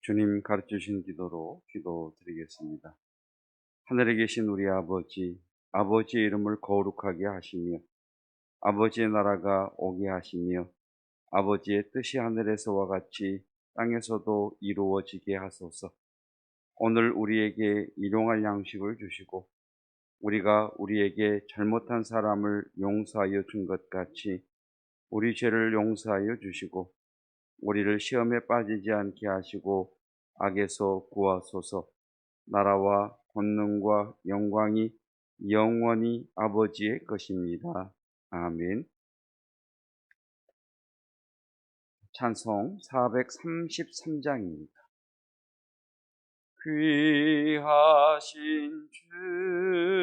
주님 가르쳐주신 기도로 기도드리겠습니다. 하늘에 계신 우리 아버지, 아버지의 이름을 거룩하게 하시며 아버지의 나라가 오게 하시며 아버지의 뜻이 하늘에서와 같이 땅에서도 이루어지게 하소서. 오늘 우리에게 일용할 양식을 주시고 우리가 우리에게 잘못한 사람을 용서하여 준 것 같이 우리 죄를 용서하여 주시고 우리를 시험에 빠지지 않게 하시고 악에서 구하소서. 나라와 권능과 영광이 영원히 아버지의 것입니다. 아멘. 찬송 433장입니다. 귀하신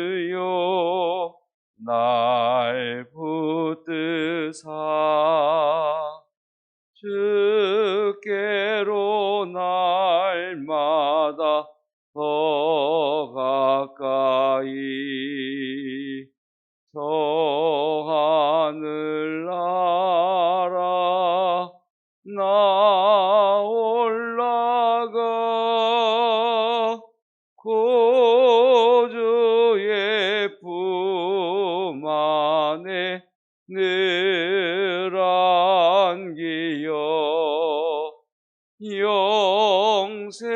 주여 날 붙드사 주께로 날마다 더 가까이 저 하늘나라 나 올라가 구주의 품 안에 늘 안기어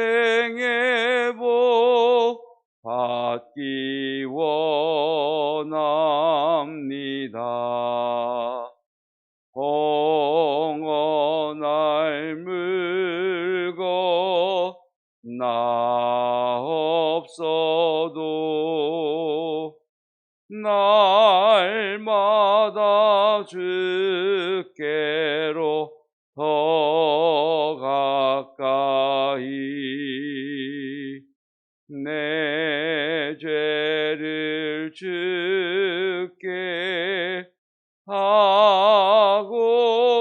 영생의 복 받기 원합니다. 공허 날 물고 나 없어도 날마다 주께로 더 가까이 내 죄를 주께 하고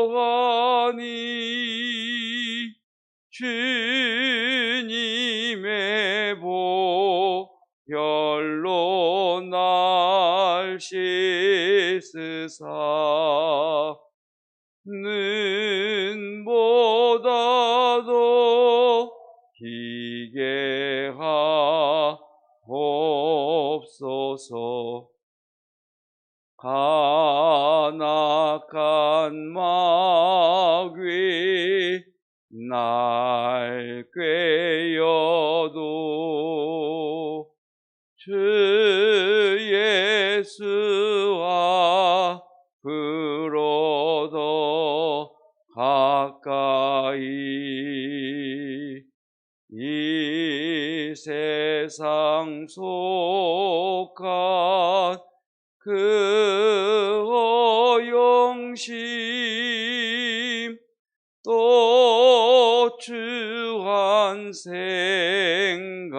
가니 주님의 보혈로 날 씻으사 눈보다도 희게 하옵소서. 간악한 마귀 날 꾀어도 주 예수 앞으로 더 가까이 이 세상 속한 그 허영심 또 추한 생각을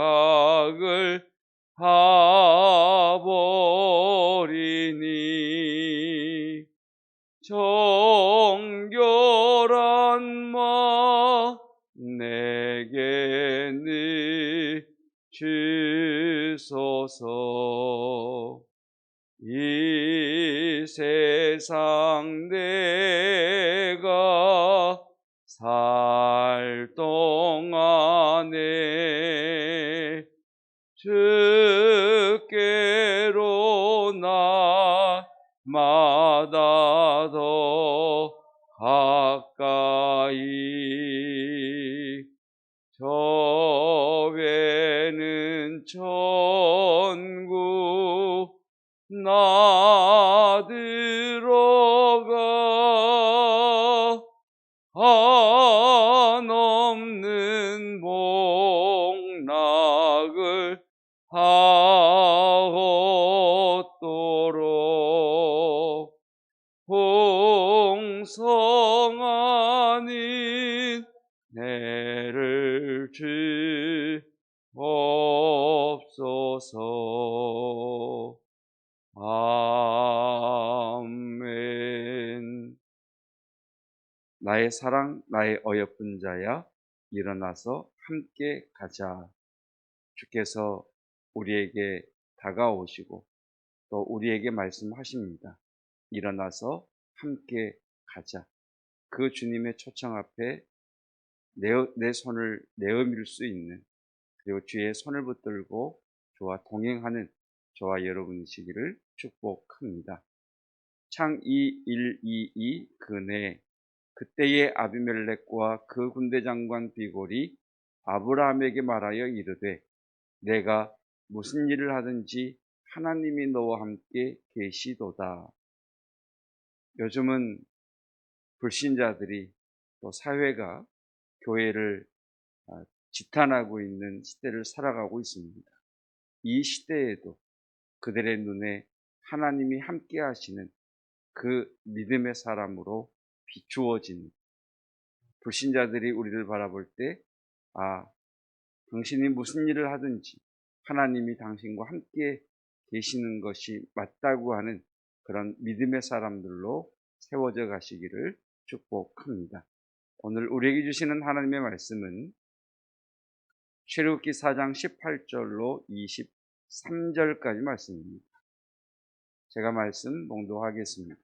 하버리니 정결한 마 내게 늘 주소서. 이 세상 내가 살 동안에 주께로 날마다 더 가까이 저 배는 천국 나 들어가 한없는 복락을 하옵도록 풍성한 은혜를 주옵소서. 아멘. 나의 사랑, 나의 어여쁜 자야, 일어나서 함께 가자. 주께서 우리에게 다가오시고 또 우리에게 말씀하십니다. 일어나서 함께 가자. 그 주님의 초청 앞에 내 손을 내어 밀 수 있는, 그리고 주의 손을 붙들고 저와 동행하는 저와 여러분이시기를 축복합니다. 창 2:1-2 그네 그때의 아비멜렉과 그 군대 장관 비골이 아브라함에게 말하여 이르되 내가 무슨 일을 하든지 하나님이 너와 함께 계시도다. 요즘은 불신자들이 또 사회가 교회를 지탄하고 있는 시대를 살아가고 있습니다. 이 시대에도 그들의 눈에 하나님이 함께 하시는 그 믿음의 사람으로 비추어지는, 불신자들이 우리를 바라볼 때 당신이 무슨 일을 하든지 하나님이 당신과 함께 계시는 것이 맞다고 하는 그런 믿음의 사람들로 세워져 가시기를 축복합니다. 오늘 우리에게 주시는 하나님의 말씀은 출애굽기 4장 18절로 23절까지 말씀입니다. 제가 말씀 봉독하겠습니다.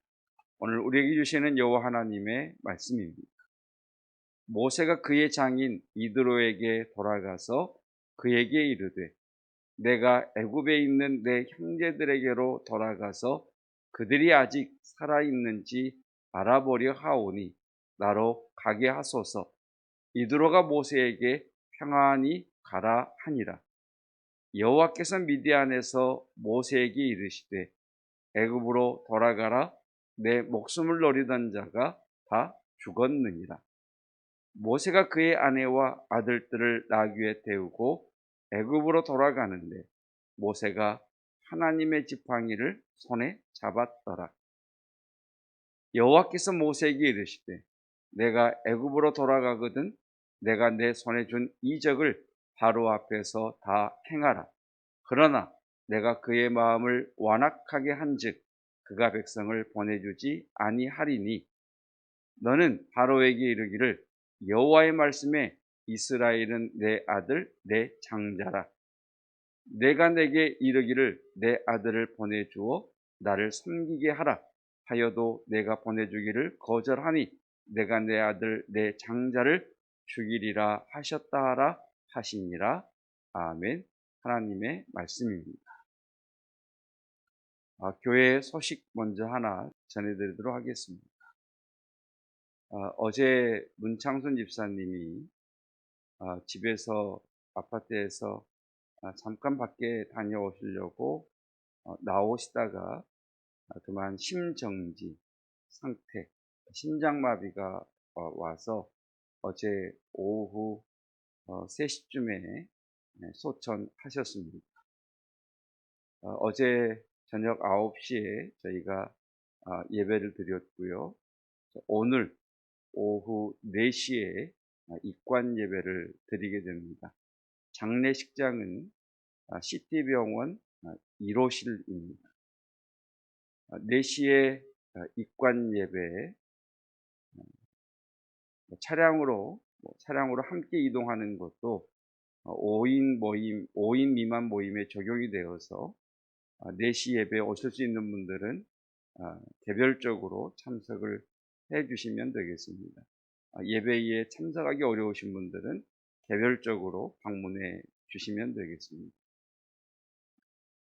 오늘 우리에게 주시는 여호와 하나님의 말씀입니다. 모세가 그의 장인 이드로에게 돌아가서 그에게 이르되 내가 애굽에 있는 내 형제들에게로 돌아가서 그들이 아직 살아있는지 알아보려 하오니 나로 가게 하소서. 이드로가 모세에게 평안히 가라 하니라. 여호와께서 미디안에서 모세에게 이르시되 애굽으로 돌아가라. 내 목숨을 노리던 자가 다 죽었느니라. 모세가 그의 아내와 아들들을 나귀에 태우고 애굽으로 돌아가는데 모세가 하나님의 지팡이를 손에 잡았더라. 여호와께서 모세에게 이르시되 내가 애굽으로 돌아가거든 내가 내 손에 준 이적을 바로 앞에서 다 행하라. 그러나 내가 그의 마음을 완악하게 한즉 그가 백성을 보내주지 아니하리니 너는 바로에게 이르기를 여호와의 말씀에 이스라엘은 내 아들 내 장자라. 내가 내게 이르기를 내 아들을 보내주어 나를 섬기게 하라 하여도 내가 보내주기를 거절하니 내가 내 아들 내 장자를 죽이리라 하셨다 하라 하시니라. 아멘. 하나님의 말씀입니다. 교회 소식 먼저 하나 전해드리도록 하겠습니다. 어제 문창순 집사님이 집에서 아파트에서 잠깐 밖에 다녀오시려고 나오시다가 그만 심정지 상태, 심장마비가 와서 어제 오후 3시쯤에 소천하셨습니다. 어제 저녁 9시에 저희가 예배를 드렸고요. 오늘 오후 4시에 입관 예배를 드리게 됩니다. 장례식장은 CT병원 1호실입니다. 4시에 입관 예배에 차량으로 함께 이동하는 것도 5인 미만 모임에 적용이 되어서 4시 예배에 오실 수 있는 분들은 개별적으로 참석을 해 주시면 되겠습니다. 예배에 참석하기 어려우신 분들은 개별적으로 방문해 주시면 되겠습니다.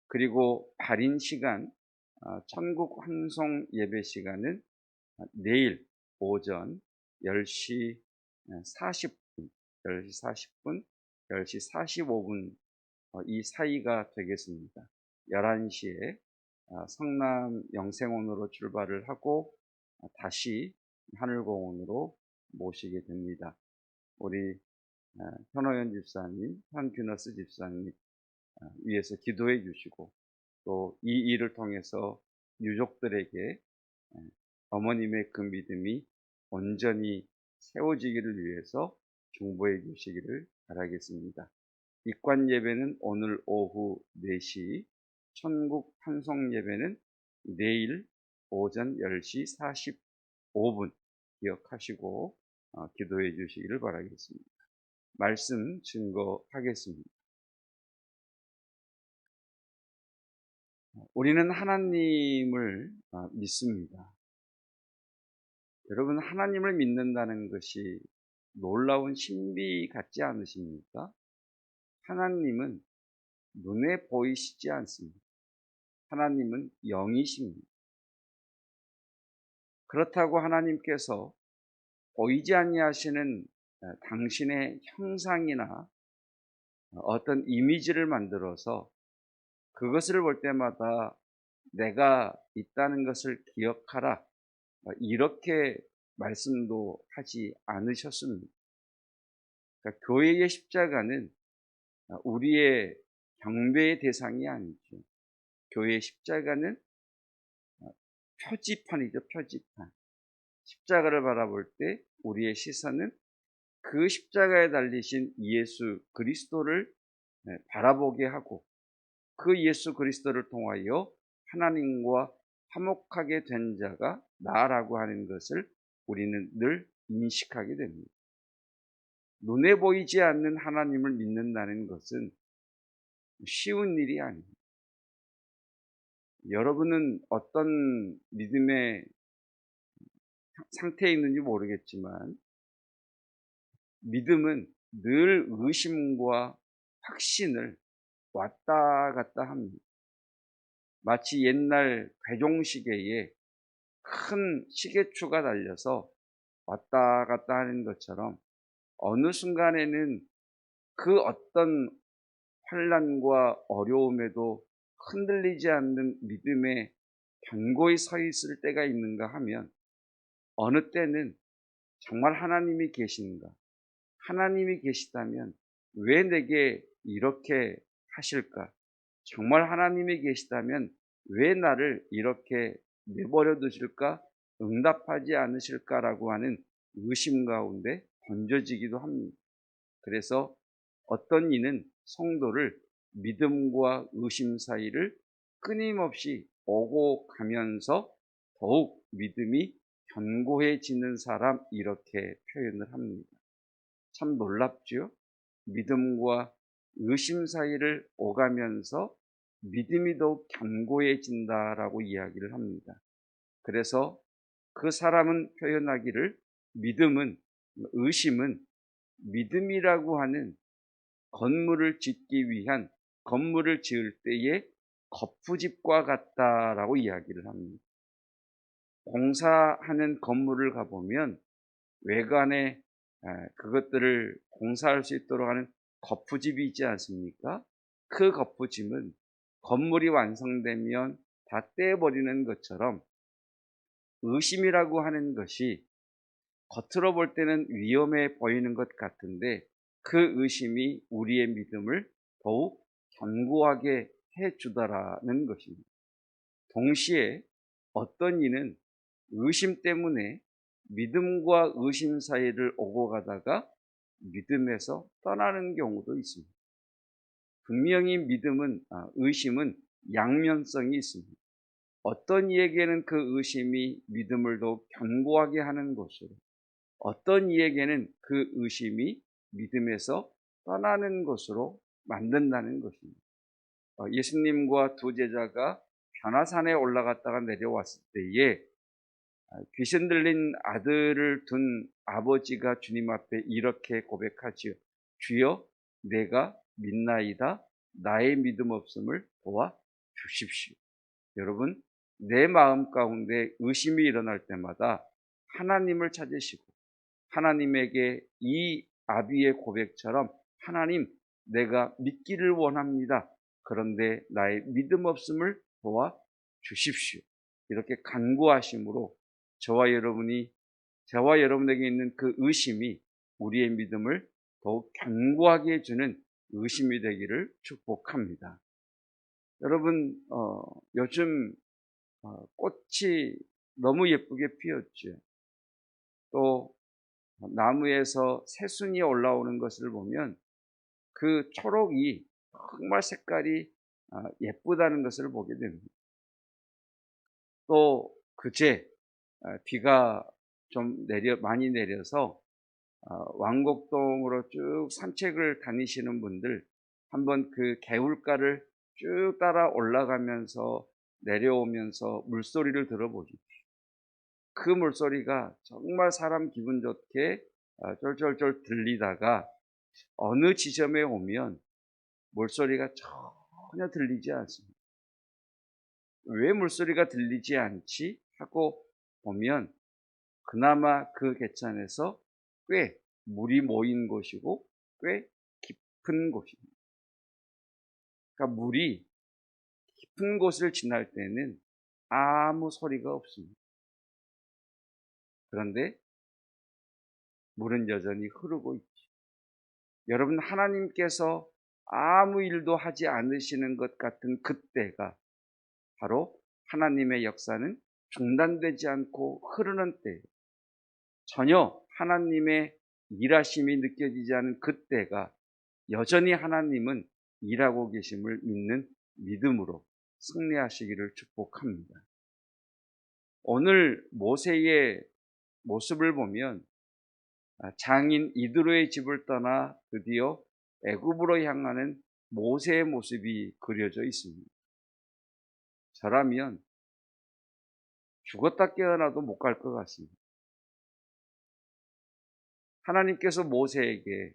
그리고 발인 시간, 천국 환송 예배 시간은 내일 오전 10시 40분, 10시 45분 이 사이가 되겠습니다. 11시에 성남 영생원으로 출발을 하고 다시 하늘공원으로 모시게 됩니다. 우리 현호연 집사님, 현규너스 집사님 위해서 기도해 주시고 또 이 일을 통해서 유족들에게 어머님의 그 믿음이 온전히 세워지기를 위해서 중보해 주시기를 바라겠습니다. 입관 예배는 오늘 오후 4시, 천국 환송 예배는 내일 오전 10시 45분 기억하시고 기도해 주시기를 바라겠습니다. 말씀 증거하겠습니다. 우리는 하나님을 믿습니다. 여러분, 하나님을 믿는다는 것이 놀라운 신비 같지 않으십니까? 하나님은 눈에 보이시지 않습니다. 하나님은 영이십니다. 그렇다고 하나님께서 보이지 아니하시는 당신의 형상이나 어떤 이미지를 만들어서 그것을 볼 때마다 내가 있다는 것을 기억하라, 이렇게 말씀도 하지 않으셨습니다. 그러니까 교회의 십자가는 우리의 경배의 대상이 아니죠. 교회의 십자가는 표지판이죠, 표지판. 십자가를 바라볼 때 우리의 시선은 그 십자가에 달리신 예수 그리스도를 바라보게 하고, 그 예수 그리스도를 통하여 하나님과 화목하게 된 자가 나라고 하는 것을 우리는 늘 인식하게 됩니다. 눈에 보이지 않는 하나님을 믿는다는 것은 쉬운 일이 아닙니다. 여러분은 어떤 믿음의 상태에 있는지 모르겠지만 믿음은 늘 의심과 확신을 왔다 갔다 합니다. 마치 옛날 괴종시계에 큰 시계추가 달려서 왔다 갔다 하는 것처럼 어느 순간에는 그 어떤 환난과 어려움에도 흔들리지 않는 믿음에 견고히 서 있을 때가 있는가 하면, 어느 때는 정말 하나님이 계신가? 하나님이 계시다면 왜 내게 이렇게 하실까? 정말 하나님이 계시다면 왜 나를 이렇게 내버려 두실까? 응답하지 않으실까라고 하는 의심 가운데 던져지기도 합니다. 그래서 어떤 이는 성도를 믿음과 의심 사이를 끊임없이 오고 가면서 더욱 믿음이 견고해지는 사람, 이렇게 표현을 합니다. 참 놀랍죠? 믿음과 의심 사이를 오가면서 믿음이 더욱 견고해진다라고 이야기를 합니다. 그래서 그 사람은 표현하기를, 의심은 믿음이라고 하는 건물을 짓기 위한, 건물을 지을 때의 거푸집과 같다라고 이야기를 합니다. 공사하는 건물을 가보면 외관에 그것들을 공사할 수 있도록 하는 거푸집이 있지 않습니까? 그 거푸집은 건물이 완성되면 다 떼버리는 것처럼, 의심이라고 하는 것이 겉으로 볼 때는 위험해 보이는 것 같은데 그 의심이 우리의 믿음을 더욱 견고하게 해주더라는 것입니다. 동시에 어떤 이는 의심 때문에 믿음과 의심 사이를 오고 가다가 믿음에서 떠나는 경우도 있습니다. 분명히 의심은 양면성이 있습니다. 어떤 이에게는 그 의심이 믿음을 더욱 견고하게 하는 것으로, 어떤 이에게는 그 의심이 믿음에서 떠나는 것으로 만든다는 것입니다. 예수님과 두 제자가 변화산에 올라갔다가 내려왔을 때에 귀신 들린 아들을 둔 아버지가 주님 앞에 이렇게 고백하지요. 주여, 내가 믿나이다. 나의 믿음 없음을 도와 주십시오. 여러분, 내 마음 가운데 의심이 일어날 때마다 하나님을 찾으시고, 하나님에게 이 아비의 고백처럼, 하나님, 내가 믿기를 원합니다. 그런데 나의 믿음 없음을 도와 주십시오. 이렇게 간구하심으로 저와 여러분에게 있는 그 의심이 우리의 믿음을 더욱 견고하게 해주는 의심이 되기를 축복합니다. 여러분, 요즘 꽃이 너무 예쁘게 피었죠. 또 나무에서 새순이 올라오는 것을 보면 그 초록이 정말 색깔이 예쁘다는 것을 보게 됩니다. 또 그제 비가 좀 많이 내려서 왕곡동으로 쭉 산책을 다니시는 분들 한번 그 개울가를 쭉 따라 올라가면서 내려오면서 물소리를 들어보십시오. 그 물소리가 정말 사람 기분 좋게 쫄쫄쫄 들리다가 어느 지점에 오면 물소리가 전혀 들리지 않습니다. 왜 물소리가 들리지 않지? 하고 보면 그나마 그 개천에서 꽤 물이 모인 곳이고 꽤 깊은 곳입니다. 그러니까 물이 깊은 곳을 지날 때는 아무 소리가 없습니다. 그런데 물은 여전히 흐르고 있죠. 여러분, 하나님께서 아무 일도 하지 않으시는 것 같은 그때가 바로 하나님의 역사는 중단되지 않고 흐르는 때예요. 전혀 하나님의 일하심이 느껴지지 않은 그때가 여전히 하나님은 일하고 계심을 믿는 믿음으로 승리하시기를 축복합니다. 오늘 모세의 모습을 보면 장인 이드로의 집을 떠나 드디어 애굽으로 향하는 모세의 모습이 그려져 있습니다. 저라면 죽었다 깨어나도 못 갈 것 같습니다. 하나님께서 모세에게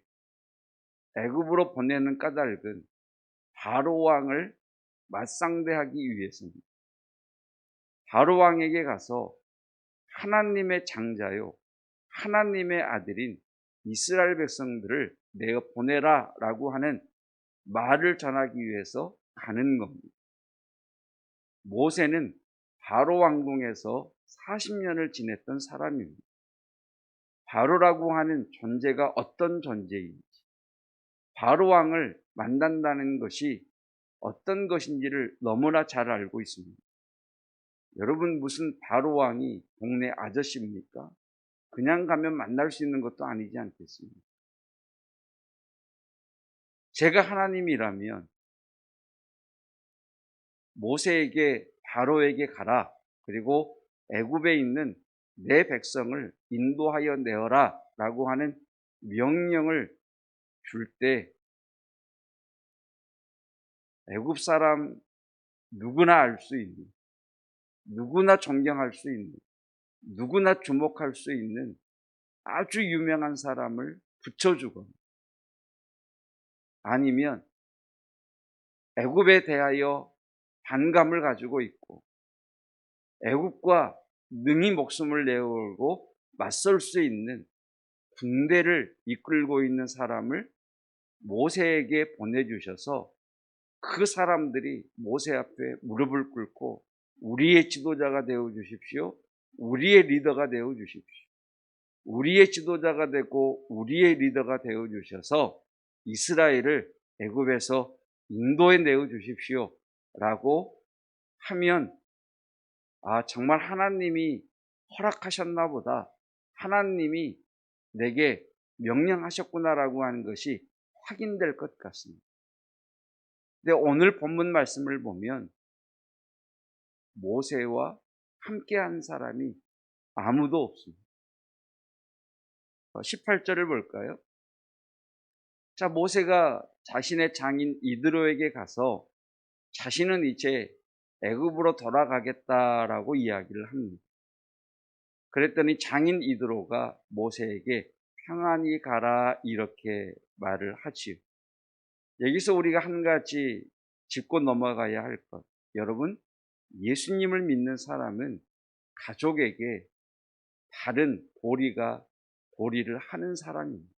애굽으로 보내는 까닭은 바로 왕을 맞상대하기 위해서입니다. 바로 왕에게 가서 하나님의 장자요, 하나님의 아들인 이스라엘 백성들을 내어 보내라 라고 하는 말을 전하기 위해서 가는 겁니다. 모세는 바로 왕궁에서 40년을 지냈던 사람입니다. 바로라고 하는 존재가 어떤 존재인지, 바로 왕을 만난다는 것이 어떤 것인지를 너무나 잘 알고 있습니다. 여러분, 무슨 바로 왕이 동네 아저씨입니까? 그냥 가면 만날 수 있는 것도 아니지 않겠습니까? 제가 하나님이라면 모세에게 바로에게 가라, 그리고 애굽에 있는 내 백성을 인도하여 내어라 라고 하는 명령을 줄 때 애굽 사람 누구나 알 수 있는, 누구나 존경할 수 있는, 누구나 주목할 수 있는 아주 유명한 사람을 붙여주거나 아니면 애굽에 대하여 반감을 가지고 있고 애굽과 능히 목숨을 내걸고 맞설 수 있는 군대를 이끌고 있는 사람을 모세에게 보내주셔서 그 사람들이 모세 앞에 무릎을 꿇고 우리의 지도자가 되어 주십시오. 우리의 리더가 되어 주십시오. 우리의 지도자가 되고 우리의 리더가 되어 주셔서 이스라엘을 애굽에서 인도에 내어 주십시오 라고 하면 정말 하나님이 허락하셨나 보다, 하나님이 내게 명령하셨구나라고 하는 것이 확인될 것 같습니다. 근데 오늘 본문 말씀을 보면 모세와 함께한 사람이 아무도 없습니다. 18절을 볼까요? 자, 모세가 자신의 장인 이드로에게 가서 자신은 이제 애굽으로 돌아가겠다라고 이야기를 합니다. 그랬더니 장인 이드로가 모세에게 평안히 가라 이렇게 말을 하지요. 여기서 우리가 한 가지 짚고 넘어가야 할 것. 여러분, 예수님을 믿는 사람은 가족에게 다른 도리를 하는 사람입니다.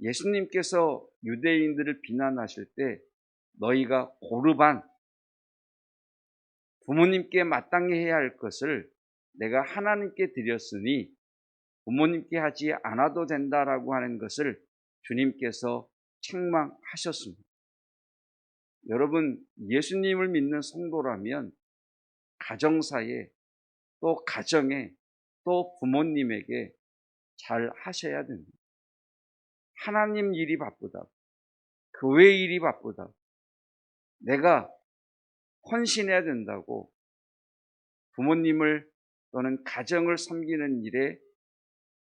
예수님께서 유대인들을 비난하실 때 너희가 고르반, 부모님께 마땅히 해야 할 것을 내가 하나님께 드렸으니 부모님께 하지 않아도 된다라고 하는 것을 주님께서 책망하셨습니다. 여러분, 예수님을 믿는 성도라면 가정사에 또 가정에 또 부모님에게 잘 하셔야 됩니다. 하나님 일이 바쁘다, 교회 일이 바쁘다, 내가 헌신해야 된다고 부모님을 또는 가정을 섬기는 일에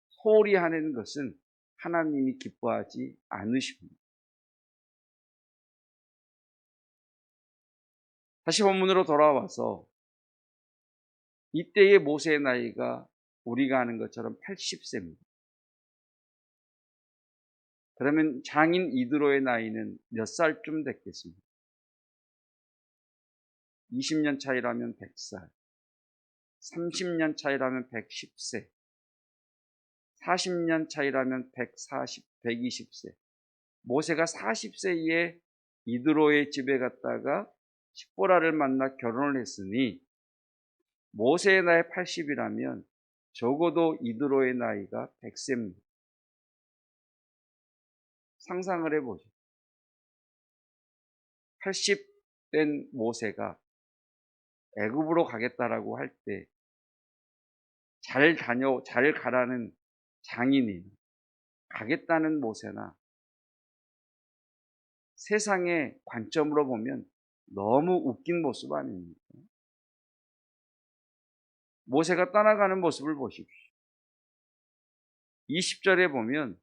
소홀히 하는 것은 하나님이 기뻐하지 않으십니다. 다시 본문으로 돌아와서 이때의 모세의 나이가 우리가 아는 것처럼 80세입니다. 그러면 장인 이드로의 나이는 몇 살쯤 됐겠습니까? 20년 차이라면 100살, 30년 차이라면 110세, 40년 차이라면 120세. 모세가 40세에 이드로의 집에 갔다가 십보라를 만나 결혼을 했으니 모세의 나이 80이라면 적어도 이드로의 나이가 100세입니다. 상상을 해보죠. 80된 모세가 애굽으로 가겠다라고 할 때 잘 가라는 장인이 가겠다는 모세나 세상의 관점으로 보면 너무 웃긴 모습 아닙니까? 모세가 떠나가는 모습을 보십시오. 20절에 보면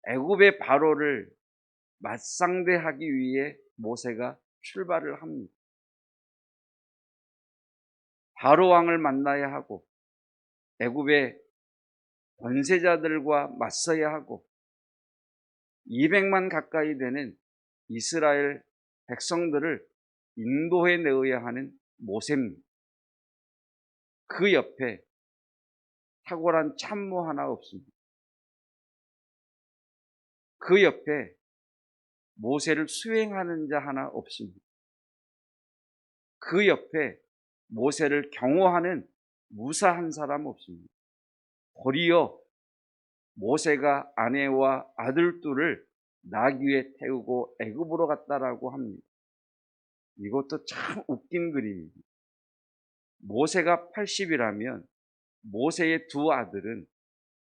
애굽의 바로를 맞상대하기 위해 모세가 출발을 합니다. 바로 왕을 만나야 하고 애굽의 권세자들과 맞서야 하고 200만 가까이 되는 이스라엘 백성들을 인도해 내어야 하는 모세입니다. 그 옆에 탁월한 참모 하나 없습니다. 그 옆에 모세를 수행하는 자 하나 없습니다. 그 옆에 모세를 경호하는 무사 한 사람 없습니다. 도리어 모세가 아내와 아들 둘을 나귀에 태우고 애굽으로 갔다라고 합니다. 이것도 참 웃긴 그림입니다. 모세가 80이라면 모세의 두 아들은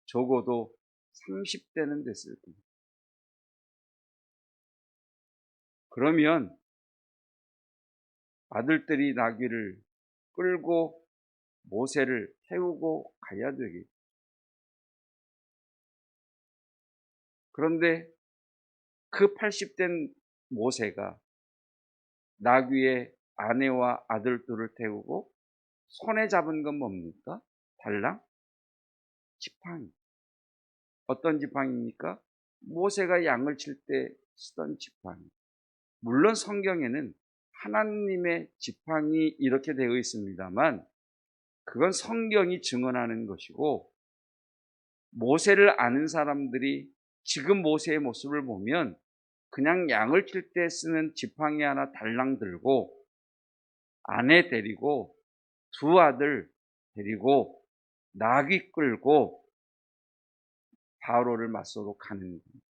적어도 30대는 됐을 겁니다. 그러면 아들들이 나귀를 끌고 모세를 태우고 가야 되겠죠. 그런데 그 80된 모세가 나귀에 아내와 아들들을 태우고 손에 잡은 건 뭡니까? 달랑? 지팡이. 어떤 지팡이입니까? 모세가 양을 칠 때 쓰던 지팡이. 물론 성경에는 하나님의 지팡이 이렇게 되어 있습니다만 그건 성경이 증언하는 것이고 모세를 아는 사람들이 지금 모세의 모습을 보면 그냥 양을 칠 때 쓰는 지팡이 하나 달랑 들고 아내 데리고 두 아들 데리고 나귀 끌고 바로를 맞서러 가는 겁니다.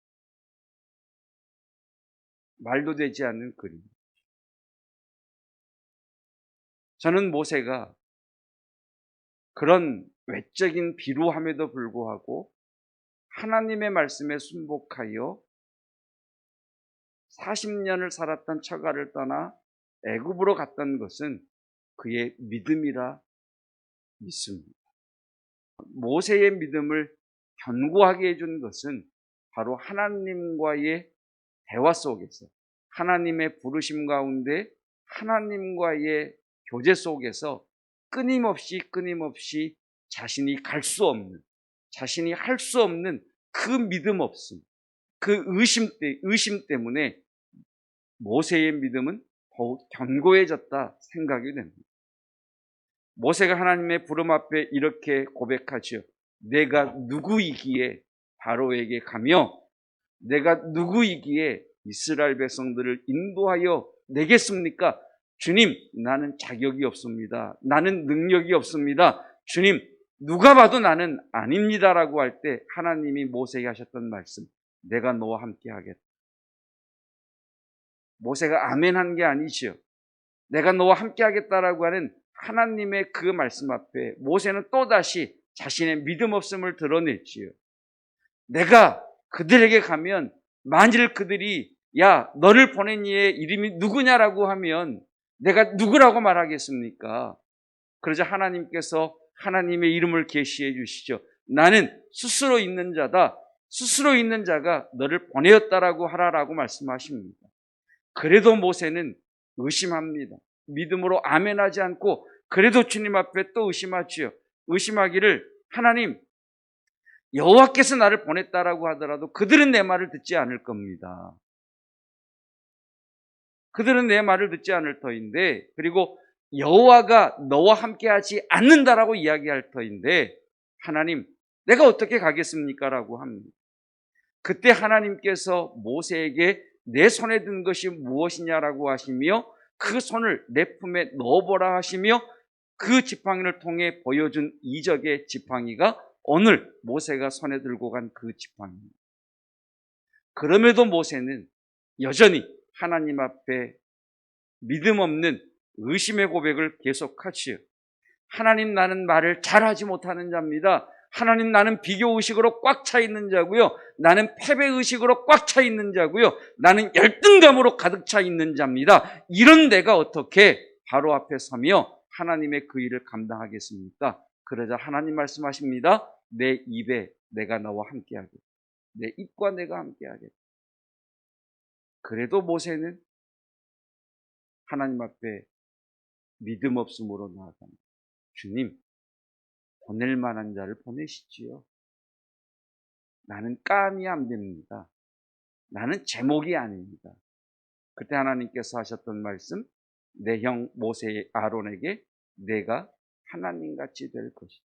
말도 되지 않는 그림. 저는 모세가 그런 외적인 비루함에도 불구하고 하나님의 말씀에 순복하여 40년을 살았던 처가를 떠나 애굽으로 갔던 것은 그의 믿음이라 믿습니다. 모세의 믿음을 견고하게 해준 것은 바로 하나님과의 대화 속에서 하나님의 부르심 가운데 하나님과의 교제 속에서 끊임없이 자신이 할 수 없는 그 믿음 없음, 그 의심 때문에 모세의 믿음은 더욱 견고해졌다 생각이 됩니다. 모세가 하나님의 부름 앞에 이렇게 고백하죠. 내가 누구이기에 바로에게 가며 내가 누구이기에 이스라엘 백성들을 인도하여 내겠습니까? 주님, 나는 자격이 없습니다. 나는 능력이 없습니다. 주님, 누가 봐도 나는 아닙니다라고 할 때 하나님이 모세에게 하셨던 말씀, 내가 너와 함께 하겠다. 모세가 아멘한 게 아니죠. 내가 너와 함께 하겠다라고 하는 하나님의 그 말씀 앞에 모세는 또다시 자신의 믿음 없음을 드러냈지요. 내가 그들에게 가면 만일 그들이 야 너를 보낸 이의 이름이 누구냐라고 하면 내가 누구라고 말하겠습니까? 그러자 하나님께서 하나님의 이름을 계시해 주시죠. 나는 스스로 있는 자다. 스스로 있는 자가 너를 보내었다라고 하라라고 말씀하십니다. 그래도 모세는 의심합니다. 믿음으로 아멘하지 않고 그래도 주님 앞에 또 의심하지요. 의심하기를 하나님, 여호와께서 나를 보냈다라고 하더라도 그들은 내 말을 듣지 않을 겁니다. 그들은 내 말을 듣지 않을 터인데, 그리고 여호와가 너와 함께하지 않는다라고 이야기할 터인데 하나님, 내가 어떻게 가겠습니까? 라고 합니다. 그때 하나님께서 모세에게 내 손에 든 것이 무엇이냐라고 하시며 그 손을 내 품에 넣어보라 하시며 그 지팡이를 통해 보여준 이적의 지팡이가 오늘 모세가 손에 들고 간 그 지팡이입니다. 그럼에도 모세는 여전히 하나님 앞에 믿음 없는 의심의 고백을 계속하지요. 하나님, 나는 말을 잘하지 못하는 자입니다. 하나님, 나는 비교의식으로 꽉 차 있는 자고요. 나는 패배의식으로 꽉 차 있는 자고요. 나는 열등감으로 가득 차 있는 자입니다. 이런 내가 어떻게 바로 앞에 서며 하나님의 그 일을 감당하겠습니까? 그러자 하나님 말씀하십니다. 내 입에 내가 너와 함께하겠다. 내 입과 내가 함께하겠다. 그래도 모세는 하나님 앞에 믿음 없음으로 나아갑니다. 주님, 보낼 만한 자를 보내시지요. 나는 깜이 안 됩니다. 나는 제목이 아닙니다. 그때 하나님께서 하셨던 말씀, 내 형 모세 아론에게 내가 하나님같이 될 것이다.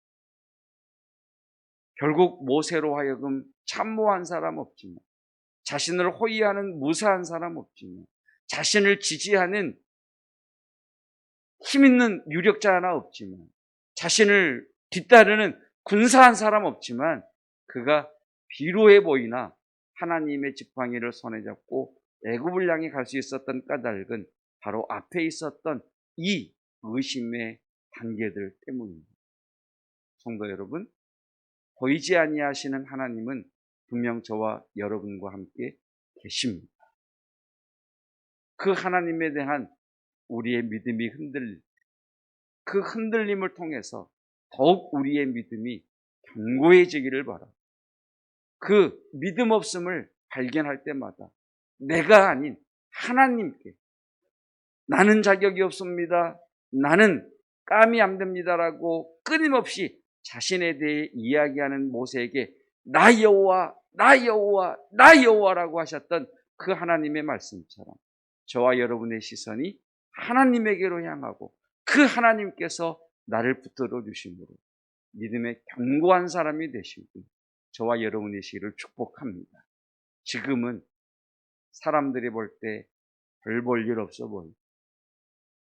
결국 모세로 하여금 참모한 사람 없지만, 자신을 호위하는 무사한 사람 없지만, 자신을 지지하는 힘 있는 유력자 하나 없지만, 자신을 뒤따르는 군사한 사람 없지만, 그가 비루해 보이나 하나님의 지팡이를 손에 잡고 애굽을 향해 갈 수 있었던 까닭은 바로 앞에 있었던 이 의심의 단계들 때문입니다. 성도 여러분, 보이지 아니하시는 하나님은 분명 저와 여러분과 함께 계십니다. 그 하나님에 대한 우리의 믿음이 그 흔들림을 통해서 더욱 우리의 믿음이 견고해지기를 바랍니다. 그 믿음 없음을 발견할 때마다 내가 아닌 하나님께 나는 자격이 없습니다. 나는 깜이 안 됩니다라고 끊임없이 자신에 대해 이야기하는 모세에게 나 여호와, 나 여호와, 나 여호와라고 하셨던 그 하나님의 말씀처럼 저와 여러분의 시선이 하나님에게로 향하고 그 하나님께서 나를 붙들어 주심으로 믿음의 견고한 사람이 되시고 저와 여러분의 시기를 축복합니다. 지금은 사람들이 볼 때 별 볼 일 없어 보이고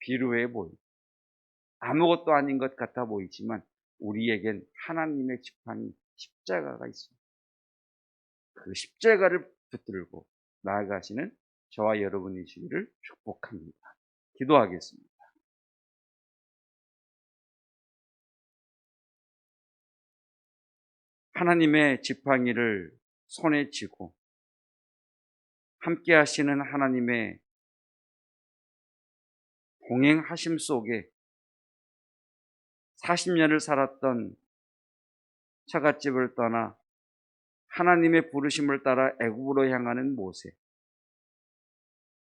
비루해 보이고 아무것도 아닌 것 같아 보이지만 우리에겐 하나님의 지팡이 십자가가 있습니다. 그 십자가를 붙들고 나아가시는 저와 여러분의 시기를 축복합니다. 기도하겠습니다. 하나님의 지팡이를 손에 쥐고 함께 하시는 하나님의 동행하심 속에 40년을 살았던 처갓집을 떠나 하나님의 부르심을 따라 애굽으로 향하는 모세,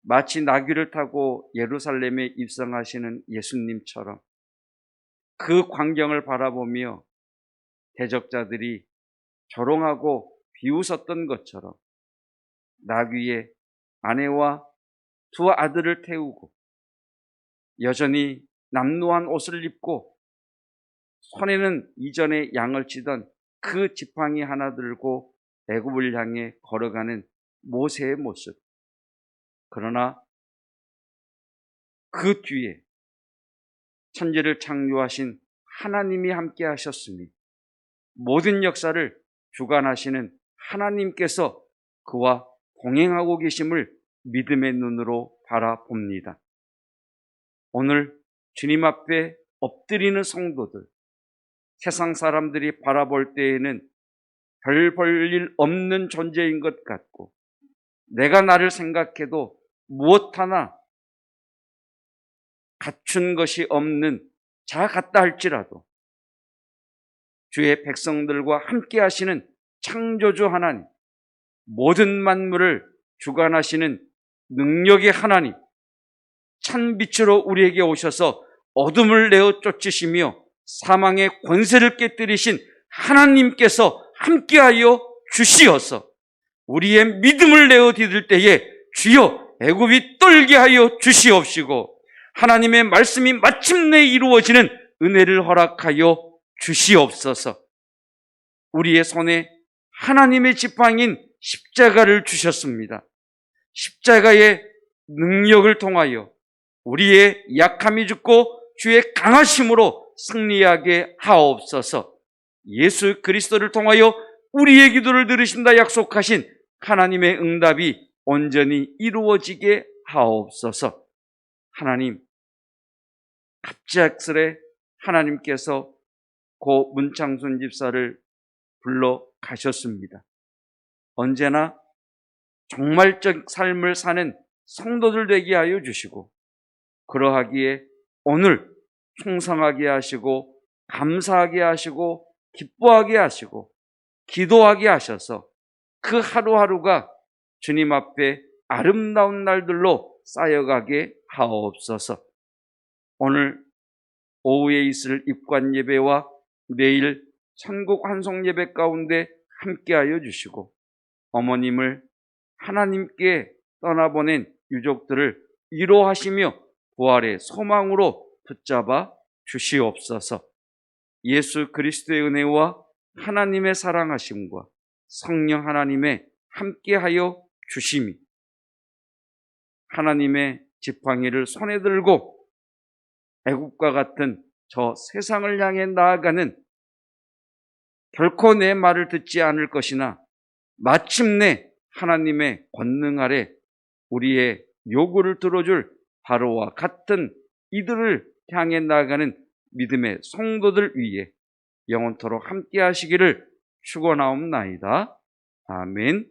마치 나귀를 타고 예루살렘에 입성하시는 예수님처럼 그 광경을 바라보며 대적자들이 조롱하고 비웃었던 것처럼 나귀에 아내와 두 아들을 태우고 여전히 남루한 옷을 입고 손에는 이전에 양을 치던 그 지팡이 하나 들고 애굽을 향해 걸어가는 모세의 모습. 그러나 그 뒤에 천지를 창조하신 하나님이 함께 하셨으니 모든 역사를 주관하시는 하나님께서 그와 동행하고 계심을 믿음의 눈으로 바라봅니다. 오늘 주님 앞에 엎드리는 성도들, 세상 사람들이 바라볼 때에는 별 볼 일 없는 존재인 것 같고 내가 나를 생각해도 무엇 하나 갖춘 것이 없는 자 같다 할지라도 주의 백성들과 함께 하시는 창조주 하나님, 모든 만물을 주관하시는 능력의 하나님, 찬빛으로 우리에게 오셔서 어둠을 내어 쫓으시며 사망의 권세를 깨뜨리신 하나님께서 함께하여 주시어서 우리의 믿음을 내어 디딜 때에 주여 애굽이 떨게 하여 주시옵시고 하나님의 말씀이 마침내 이루어지는 은혜를 허락하여 주시옵소서. 우리의 손에 하나님의 지팡이인 십자가를 주셨습니다. 십자가의 능력을 통하여 우리의 약함이 죽고 주의 강하심으로 승리하게 하옵소서. 예수 그리스도를 통하여 우리의 기도를 들으신다 약속하신 하나님의 응답이 온전히 이루어지게 하옵소서. 하나님, 갑작스레 하나님께서 고 문창순 집사를 불러 가셨습니다. 언제나 종말적 삶을 사는 성도들 되게 하여 주시고 그러하기에 오늘 충성하게 하시고 감사하게 하시고 기뻐하게 하시고 기도하게 하셔서 그 하루하루가 주님 앞에 아름다운 날들로 쌓여가게 하옵소서. 오늘 오후에 있을 입관 예배와 내일 천국 환송 예배 가운데 함께하여 주시고 어머님을 하나님께 떠나보낸 유족들을 위로하시며 부활의 소망으로 붙잡아 주시옵소서. 예수 그리스도의 은혜와 하나님의 사랑하심과 성령 하나님의 함께하여 주심이 하나님의 지팡이를 손에 들고 애국과 같은 저 세상을 향해 나아가는 결코 내 말을 듣지 않을 것이나 마침내 하나님의 권능 아래 우리의 요구를 들어줄 바로와 같은 이들을 향해 나아가는 믿음의 성도들 위에 영원토록 함께 하시기를 축원하옵나이다. 아멘.